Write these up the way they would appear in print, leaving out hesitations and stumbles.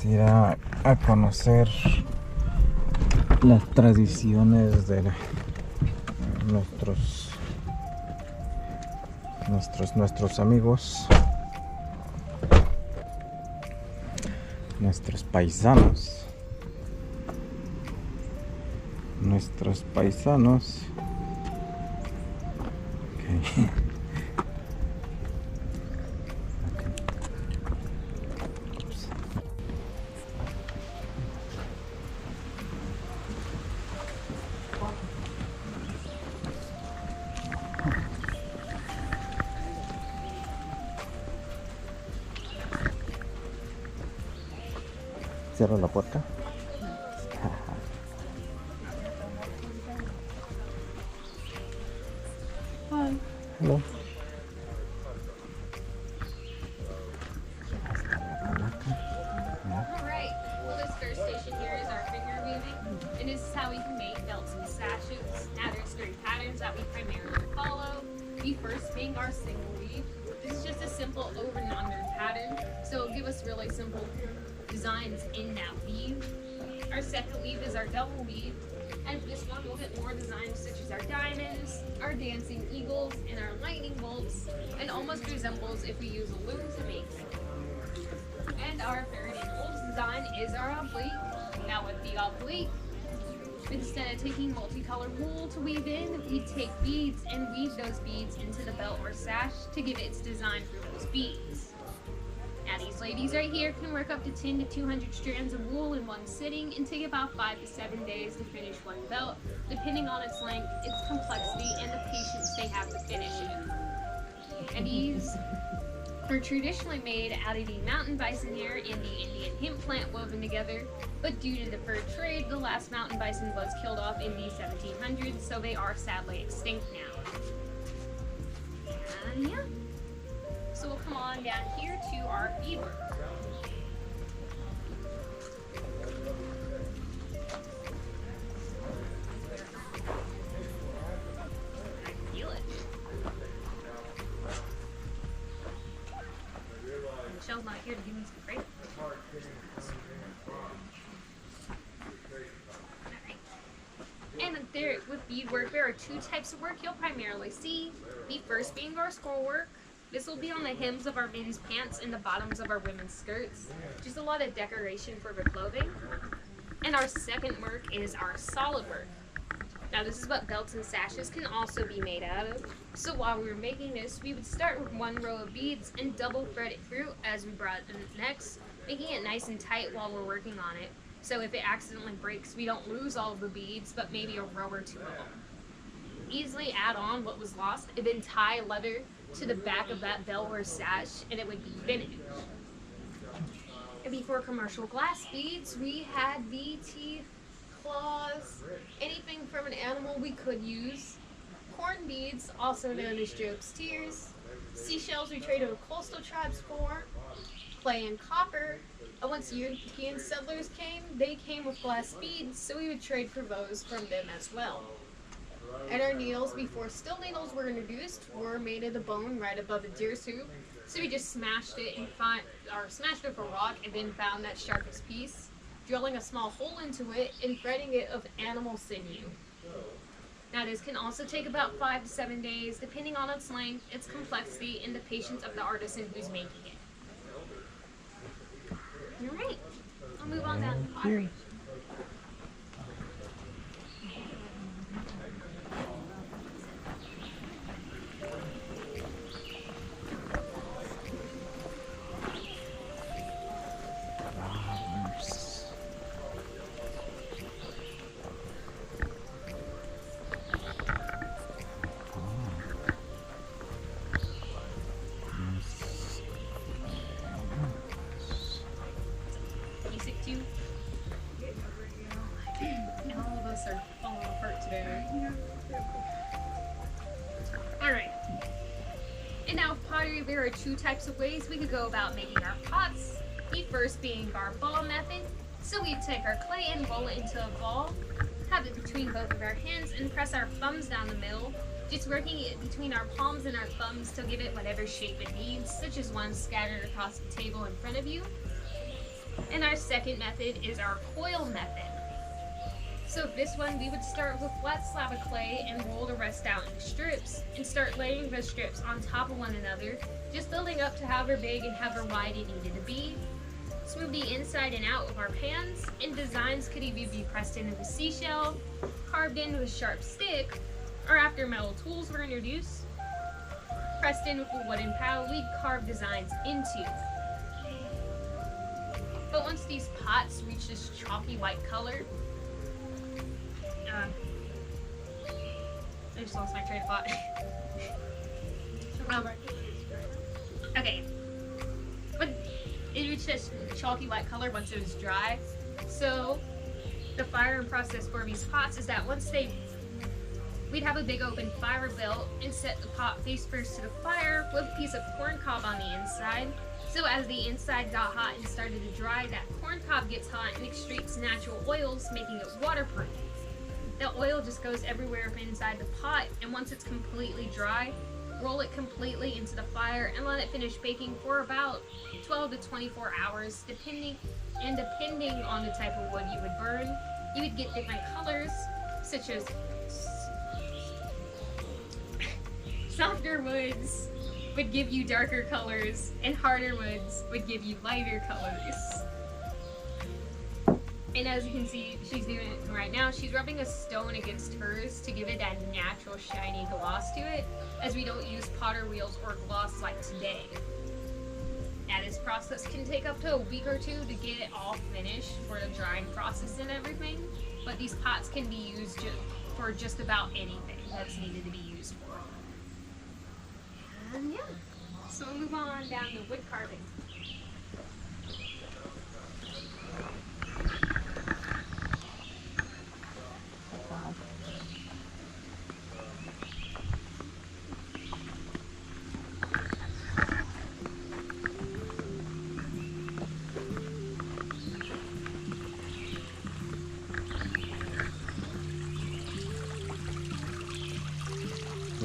ir a conocer las tradiciones de nuestros amigos, nuestros paisanos. Okay. Cierro la puerta. Hi. Hello. Alright, well this first station here is our finger weaving, and this is how we can make belts and sashes. Now there's 3 patterns that we primarily follow. The first being our single weave. This is just a simple over and under pattern, so it'll give us really simple designs in that weave. Our second weave is our double weave, and for this one we'll get more designs such as our diamonds, our dancing eagles, and our lightning bolts, and almost resembles if we use a loom to make them. And our third and oldest design is our oblique. Now with the oblique, instead of taking multicolored wool to weave in, we take beads and weave those beads into the belt or sash to give its design for those beads. Now these ladies right here can work up to 10 to 200 strands of wool in one sitting and take about 5 to 7 days to finish one belt, depending on its length, its complexity, and the patience they have to finish it. And these are traditionally made out of the mountain bison hair and the Indian hemp plant woven together, but due to the fur trade, the last mountain bison was killed off in the 1700s, so they are sadly extinct now. And yeah. So we'll come on down here to our beadwork. I feel it. Michelle's not here to give me some break. And there, with beadwork, there are 2 types of work you'll primarily see. The first being our scroll work. This will be on the hems of our men's pants and the bottoms of our women's skirts. Just a lot of decoration for the clothing. And our second work is our solid work. Now this is what belts and sashes can also be made out of. So while we were making this, we would start with 1 row of beads and double thread it through as we brought it next, making it nice and tight while we're working on it. So if it accidentally breaks, we don't lose all of the beads, but maybe a row or 2 of them. Easily add on what was lost and then tie leather to the back of that belt or sash, and it would be finished. And before commercial glass beads, we had the teeth, claws, anything from an animal we could use. Corn beads, also known as Job's tears. Seashells we traded with coastal tribes for. Clay and copper. And once European settlers came, they came with glass beads, so we would trade for those from them as well. And our needles, before steel needles were introduced, were made of the bone right above the deer's hoof. So we just smashed it with a rock and then found that sharpest piece, drilling a small hole into it and threading it of animal sinew. Now this can also take about 5 to 7 days, depending on its length, its complexity, and the patience of the artisan who's making it. Alright, I'll move on down to pottery. All of us are falling apart today. Alright. And now with pottery, there are 2 types of ways we could go about making our pots. The first being our ball method. So we take our clay and roll it into a ball, have it between both of our hands, and press our thumbs down the middle, just working it between our palms and our thumbs to give it whatever shape it needs, such as one scattered across the table in front of you. And our second method is our coil method. So this one, we would start with a flat slab of clay and roll the rest out into strips and start laying the strips on top of one another, just building up to however big and however wide it needed to be. Smooth the inside and out of our pans, and designs could either be pressed into a seashell, carved in with a sharp stick, or after metal tools were introduced, pressed in with a wooden paddle we'd carve designs into. But once these pots reach this chalky white color, I just lost my train of thought. Okay. But it reached this chalky white color once it was dry. So the firing process for these pots is that we'd have a big open fire built and set the pot face first to the fire with a piece of corn cob on the inside. So as the inside got hot and started to dry, that corn cob gets hot and extracts natural oils, making it waterproof. The oil just goes everywhere inside the pot, and once it's completely dry, roll it completely into the fire and let it finish baking for about 12 to 24 hours, depending on the type of wood you would burn. You would get different colors, such as softer woods would give you darker colors, and harder woods would give you lighter colors. And as you can see, she's doing it right now. She's rubbing a stone against hers to give it that natural shiny gloss to it, as we don't use potter wheels or gloss like today. Now this process can take up to a week or two to get it all finished for the drying process and everything, but these pots can be used for just about anything that's needed to be used for. And yeah, so we'll move on down to wood carving.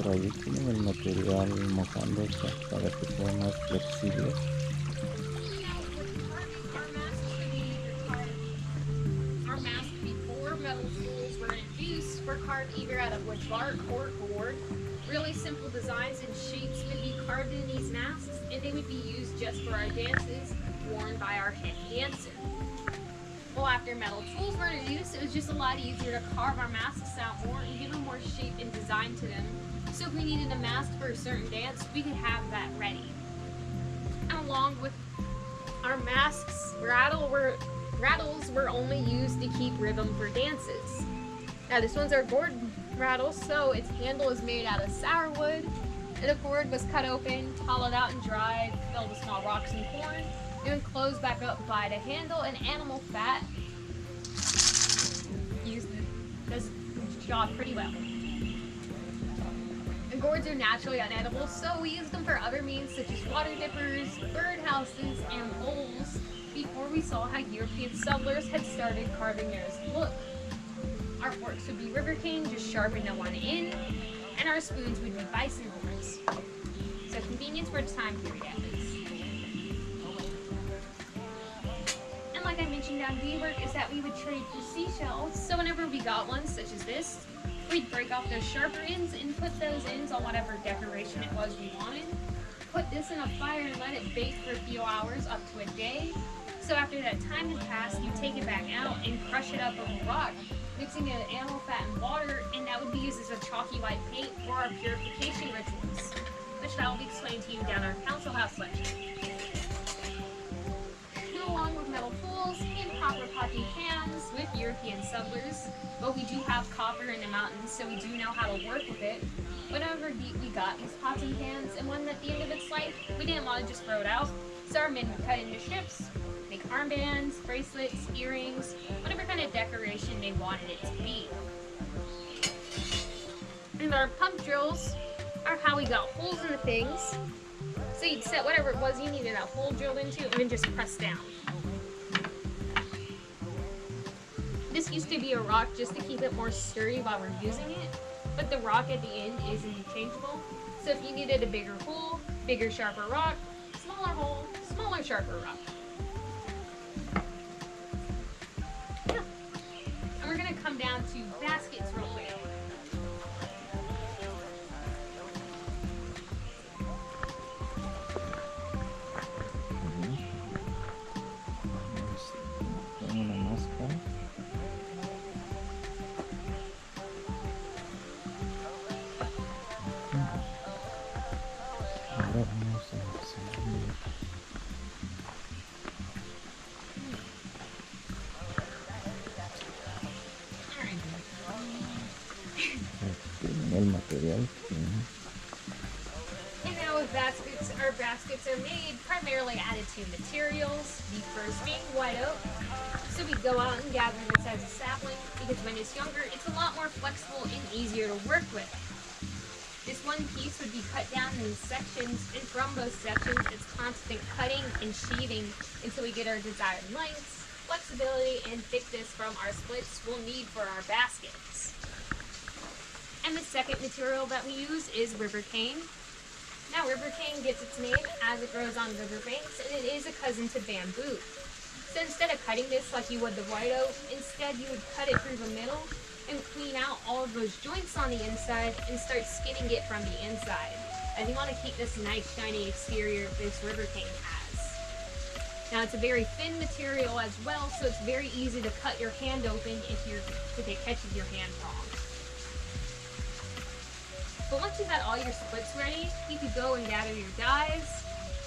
Por ahí tienen el material mojándose para que sea más flexible. Our masks before metal tools were introduced were carved either out of wood bark or board. Really simple designs and shapes would be carved in these masks, and they would be used just for our dances, worn by our head dancer. Well, after metal tools were introduced, it was just a lot easier to carve our masks out more and give them more shape and design to them. So if we needed a mask for a certain dance, we could have that ready. And along with our masks, rattles were only used to keep rhythm for dances. Now this one's our gourd rattle, so its handle is made out of sour wood, and the gourd was cut open, hollowed out and dried, filled with small rocks and corn, and then closed back up by the handle, and animal fat does the job pretty well. And gourds are naturally unedible, so we use them for other means such as water dippers, bird houses, and bowls before we saw how European settlers had started carving theirs to look. Our forks would be river cane, just sharpened at one end, and our spoons would be bison horns. So convenience for the time period at least. And like I mentioned down beadwork is that we would trade for seashells, so whenever we got one such as this, we'd break off those sharper ends and put those ends on whatever decoration it was we wanted. Put this in a fire and let it bake for a few hours up to a day. So after that time had passed, you take it back out and crush it up over rock, mixing it with animal fat and water, and that would be used as a chalky white paint for our purification rituals, which I will be explained to you down our council house lecture. And along with metal tools and copper pots and pans with European settlers, but we do have copper in the mountains, so we do know how to work with it. Whenever we got these pots and pans, and when at the end of its life, we didn't want to just throw it out, so our men would cut into strips, make armbands, bracelets, earrings, whatever kind of decoration they wanted it to be. And our pump drills are how we got holes in the things. So you'd set whatever it was you needed that hole drilled into and then just press down. This used to be a rock just to keep it more sturdy while we're using it, but the rock at the end is interchangeable. So if you needed a bigger hole, bigger, sharper rock, smaller hole, smaller, sharper rock. come down to baskets real quick. Tengo una máscara. Ahora vamos a hacer el material. And now with baskets, our baskets are made primarily out of two materials. The first being white oak. So we go out and gather this as a sapling because when it's younger, it's a lot more flexible and easier to work with. This one piece would be cut down in sections, and from those sections, it's constant cutting and sheathing until we get our desired lengths, flexibility, and thickness from our splits we'll need for our baskets. And the second material that we use is river cane. Now, river cane gets its name as it grows on riverbanks, and it is a cousin to bamboo. So instead of cutting this like you would the white oak, instead you would cut it through the middle and clean out all of those joints on the inside and start skinning it from the inside, as you want to keep this nice shiny exterior this river cane has. Now, it's a very thin material as well, so it's very easy to cut your hand open if it catches your hand wrong. But once you've got all your splits ready, you could go and gather your dyes,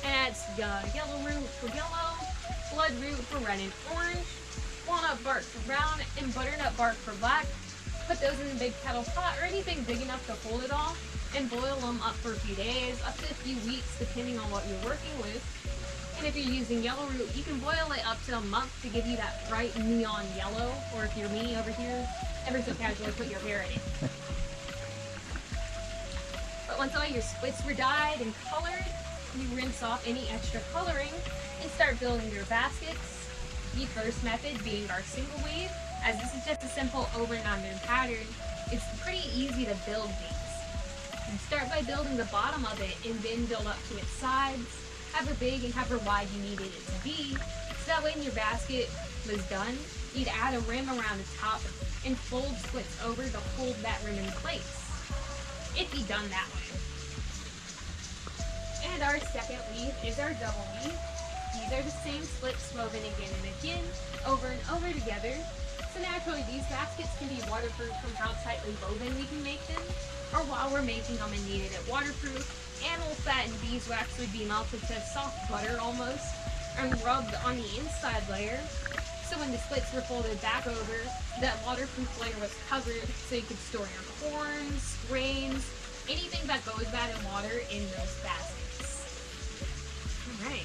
and that's yellow root for yellow, blood root for red and orange, walnut bark for brown, and butternut bark for black. Put those in a big kettle pot or anything big enough to hold it all, and boil them up for a few days, up to a few weeks depending on what you're working with. And if you're using yellow root, you can boil it up to a month to give you that bright neon yellow, or if you're me over here, ever so casually put your hair in it. But once all your splits were dyed and colored, you rinse off any extra coloring and start building your baskets. The first method being our single weave, as this is just a simple over and under pattern. It's pretty easy to build these. You start by building the bottom of it and then build up to its sides, however big and however wide you needed it to be, so that when your basket was done, you'd add a rim around the top and fold splits over to hold that rim in place, if you'd done that way. And our second weave is our double weave. These are the same splits woven again and again, over and over together. So naturally, these baskets can be waterproof from how tightly woven we can make them, or while we're making them and needed it waterproof, animal fat and beeswax would be melted to soft butter almost, and rubbed on the inside layer. So when the splits were folded back over, that waterproof layer was covered so you could store your corns, grains, anything that goes bad in water in those baskets. Alright.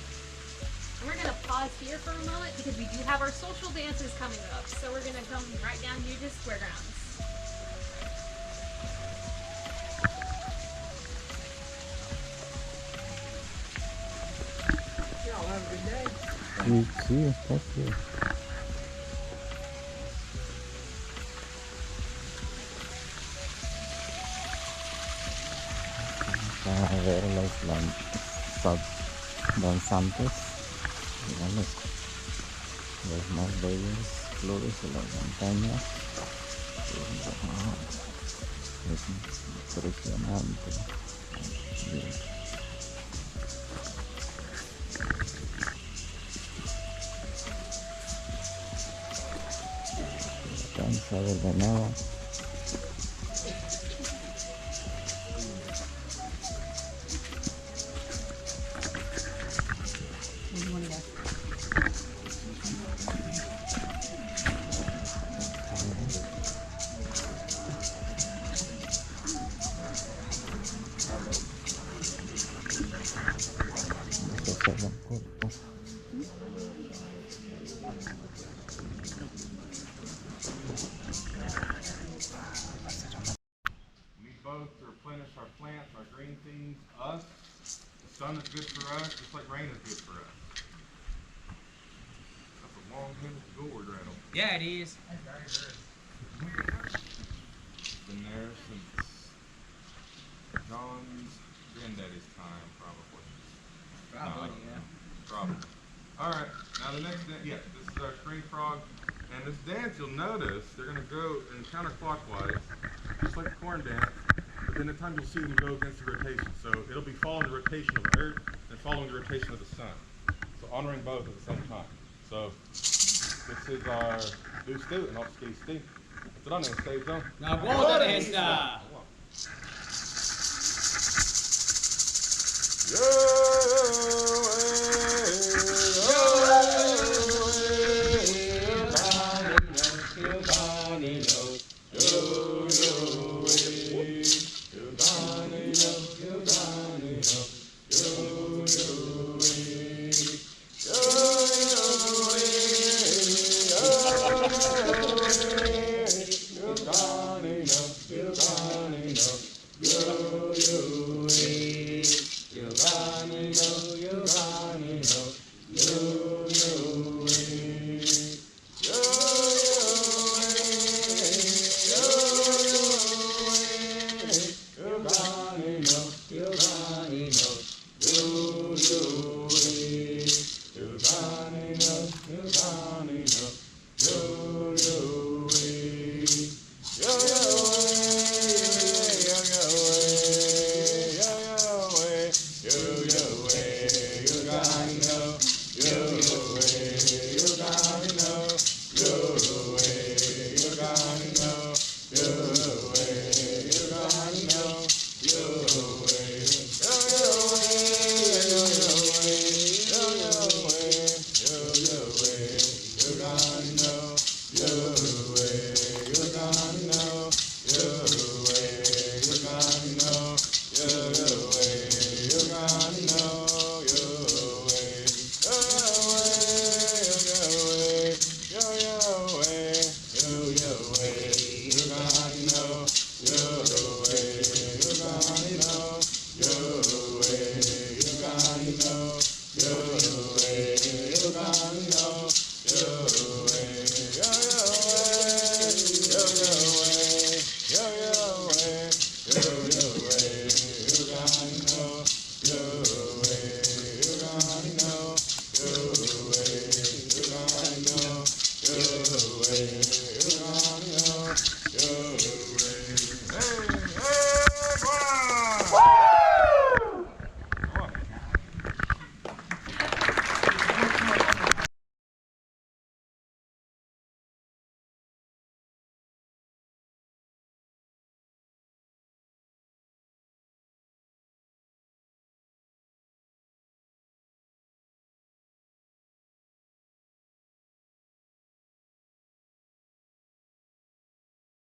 And we're going to pause here for a moment because we do have our social dances coming up. So we're going to come right down here to Square Grounds. Y'all have a good day. You too. Thank you. A ver los danzantes, digamos, los más bellos flores de las montañas. Es impresionante. La danza del venado. To replenish our plants, our green things, us. The sun is good for us, just like rain is good for us. That's a long-handled gourd rattle. Yeah, it is. It's been there since John's granddaddy's time, probably. Probably, No, yeah. Probably. All right. Now the next thing, yeah, this is our spring frog. And this dance, you'll notice, they're going to go in counterclockwise, just like the corn dance, but then at times you'll see them go against the rotation. So it'll be following the rotation of the earth and following the rotation of the sun. So honoring both at the same time. So this is our do stu and off ski sti. What's it on there? Stage zone. Now boda esta. Yo,